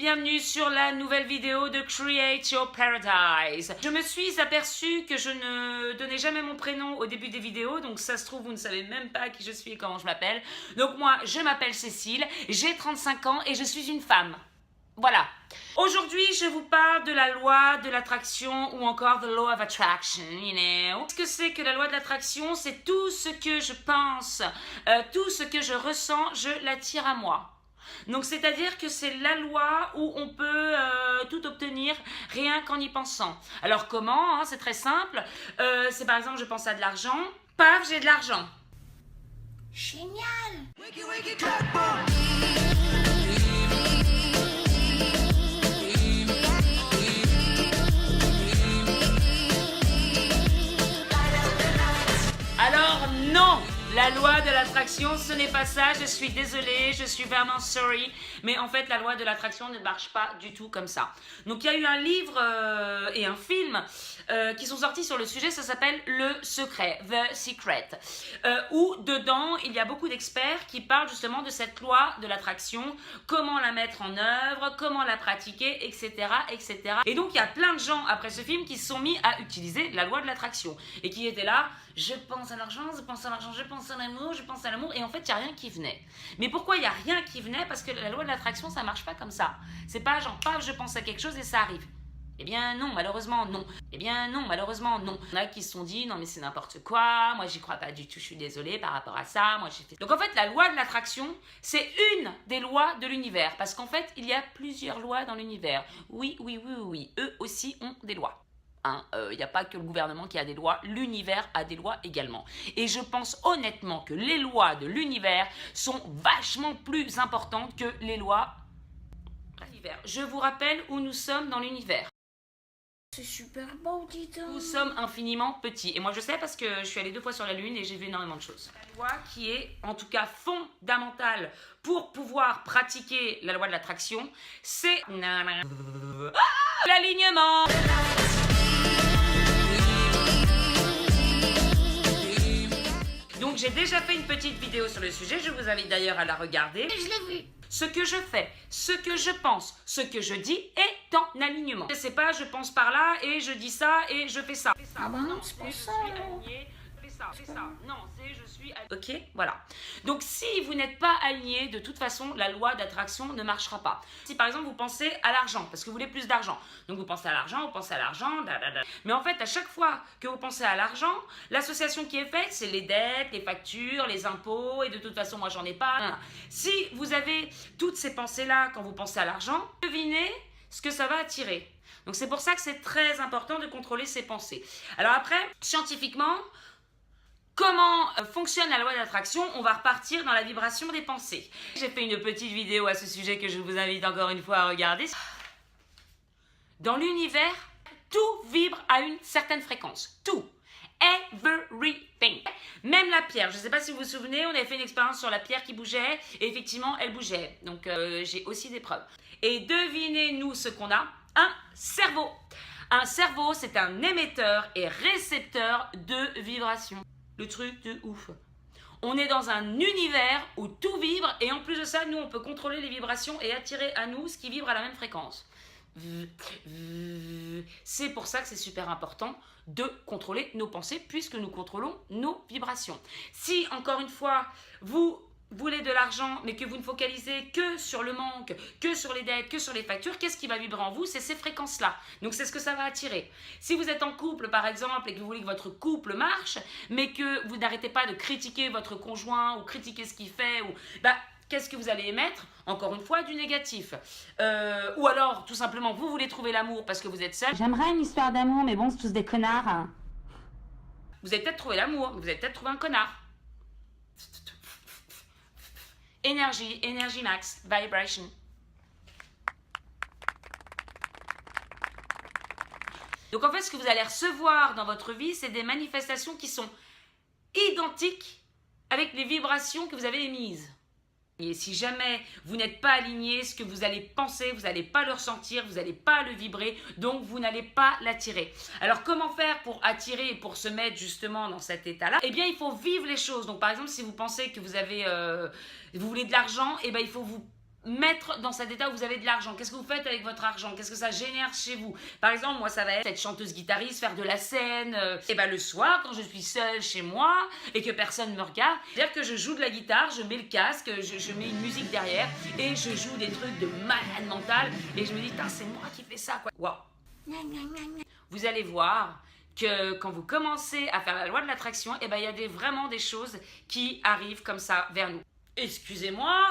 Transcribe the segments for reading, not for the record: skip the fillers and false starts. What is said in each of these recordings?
bienvenue sur la nouvelle vidéo de Create Your Paradise. Je me suis aperçue que je ne donnais jamais mon prénom au début des vidéos, donc ça se trouve vous ne savez même pas qui je suis et comment je m'appelle. Donc moi je m'appelle Cécile, j'ai 35 ans et je suis une femme. Voilà. Aujourd'hui, je vous parle de la loi de l'attraction ou encore the law of attraction, you know. Ce que c'est que la loi de l'attraction, c'est tout ce que je pense, tout ce que je ressens, je l'attire à moi. Donc c'est-à-dire que c'est la loi où on peut tout obtenir rien qu'en y pensant. Alors comment, hein, c'est très simple. C'est par exemple, je pense à de l'argent, paf, j'ai de l'argent. Génial. Alors non, la loi de l'attraction, ce n'est pas ça, je suis désolée, je suis vraiment sorry, mais en fait la loi de l'attraction ne marche pas du tout comme ça. Donc il y a eu un livre et un film qui sont sortis sur le sujet, ça s'appelle Le Secret, The Secret, où dedans il y a beaucoup d'experts qui parlent justement de cette loi de l'attraction, comment la mettre en œuvre, comment la pratiquer, etc., etc. Et donc il y a plein de gens après ce film qui se sont mis à utiliser la loi de l'attraction et qui étaient là, je pense à l'argent, je pense à l'argent, je pense à l'amour, je pense à l'amour, et en fait il n'y a rien qui venait. Mais pourquoi il n'y a rien qui venait? Parce que la loi de l'attraction ça marche pas comme ça. C'est pas genre paf je pense à quelque chose et ça arrive. Eh bien non, malheureusement non. Eh bien non, malheureusement non. Il y en a qui se sont dit non mais c'est n'importe quoi, moi j'y crois pas du tout, je suis désolée par rapport à ça, moi j'ai fait... Donc en fait la loi de l'attraction c'est une des lois de l'univers, parce qu'en fait il y a plusieurs lois dans l'univers. Oui, oui, oui, oui, eux aussi ont des lois. Il n'y a pas que le gouvernement qui a des lois, l'univers a des lois également. Et je pense honnêtement que les lois de l'univers sont vachement plus importantes que les lois de l'univers. Je vous rappelle où nous sommes dans l'univers. C'est super beau, dis donc. Nous sommes infiniment petits. Et moi je sais parce que je suis allée 2 fois sur la Lune et j'ai vu énormément de choses. La loi qui est en tout cas fondamentale pour pouvoir pratiquer la loi de l'attraction, c'est l'alignement. Donc j'ai déjà fait une petite vidéo sur le sujet, je vous invite d'ailleurs à la regarder. Je l'ai vu. Ce que je fais, ce que je pense, ce que je dis est en alignement. C'est pas je pense par là et je dis ça et je fais ça. Ah bah non, c'est pas ça. Fais ça. Non, c'est je suis aligné. Ok, voilà. Donc si vous n'êtes pas aligné, de toute façon, la loi d'attraction ne marchera pas. Si par exemple vous pensez à l'argent, parce que vous voulez plus d'argent, donc vous pensez à l'argent, vous pensez à l'argent, mais en fait à chaque fois que vous pensez à l'argent, l'association qui est faite, c'est les dettes, les factures, les impôts, et de toute façon moi j'en ai pas. Si vous avez toutes ces pensées-là quand vous pensez à l'argent, devinez ce que ça va attirer. Donc c'est pour ça que c'est très important de contrôler ses pensées. Alors après, scientifiquement, comment fonctionne la loi d'attraction? On va repartir dans la vibration des pensées. J'ai fait une petite vidéo à ce sujet que je vous invite encore une fois à regarder. Dans l'univers, tout vibre à une certaine fréquence. Tout. Everything. Même la pierre. Je ne sais pas si vous vous souvenez, on avait fait une expérience sur la pierre qui bougeait et effectivement, elle bougeait. Donc, j'ai aussi des preuves. Et devinez-nous ce qu'on a? Un cerveau. Un cerveau, c'est un émetteur et récepteur de vibrations. Le truc de ouf. On est dans un univers où tout vibre et en plus de ça, nous, on peut contrôler les vibrations et attirer à nous ce qui vibre à la même fréquence. C'est pour ça que c'est super important de contrôler nos pensées puisque nous contrôlons nos vibrations. Si, encore une fois, vous voulez de l'argent mais que vous ne focalisez que sur le manque, que sur les dettes, que sur les factures, qu'est-ce qui va vibrer en vous? C'est ces fréquences-là. Donc c'est ce que ça va attirer. Si vous êtes en couple par exemple et que vous voulez que votre couple marche mais que vous n'arrêtez pas de critiquer votre conjoint ou critiquer ce qu'il fait, ou qu'est-ce que vous allez émettre? Encore une fois, du négatif. Ou alors, tout simplement, vous voulez trouver l'amour parce que vous êtes seul. J'aimerais une histoire d'amour, mais bon, c'est tous des connards. Vous avez peut-être trouvé l'amour, mais vous avez peut-être trouvé un connard. Énergie, énergie max, vibration. Donc en fait, ce que vous allez recevoir dans votre vie, c'est des manifestations qui sont identiques avec les vibrations que vous avez émises. Et si jamais vous n'êtes pas aligné, ce que vous allez penser, vous n'allez pas le ressentir, vous n'allez pas le vibrer, donc vous n'allez pas l'attirer. Alors comment faire pour attirer et pour se mettre justement dans cet état-là? Eh bien, il faut vivre les choses. Donc par exemple, si vous pensez que vous voulez de l'argent, eh bien, il faut vous mettre dans cet état où vous avez de l'argent. Qu'est-ce que vous faites avec votre argent? Qu'est-ce que ça génère chez vous? Par exemple, moi, ça va être chanteuse guitariste, faire de la scène. Et ben le soir, quand je suis seule chez moi et que personne me regarde, c'est-à-dire que je joue de la guitare, je mets le casque, je mets une musique derrière et je joue des trucs de malade mental et je me dis, c'est moi qui fais ça, quoi. Waouh. Vous allez voir que quand vous commencez à faire la loi de l'attraction, et ben il y a vraiment des choses qui arrivent comme ça vers nous. Excusez-moi,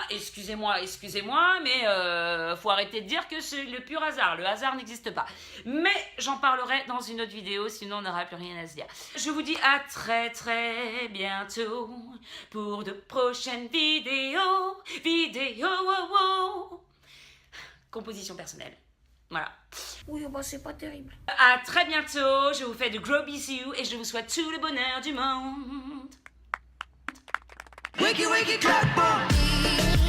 mais faut arrêter de dire que c'est le pur hasard. Le hasard n'existe pas. Mais j'en parlerai dans une autre vidéo, sinon on n'aura plus rien à se dire. Je vous dis à très très bientôt pour de prochaines vidéos. Composition personnelle. Voilà. Oui, bah c'est pas terrible. À très bientôt, je vous fais de gros bisous et je vous souhaite tout le bonheur du monde. Wiggy, wiggy, clap, boom.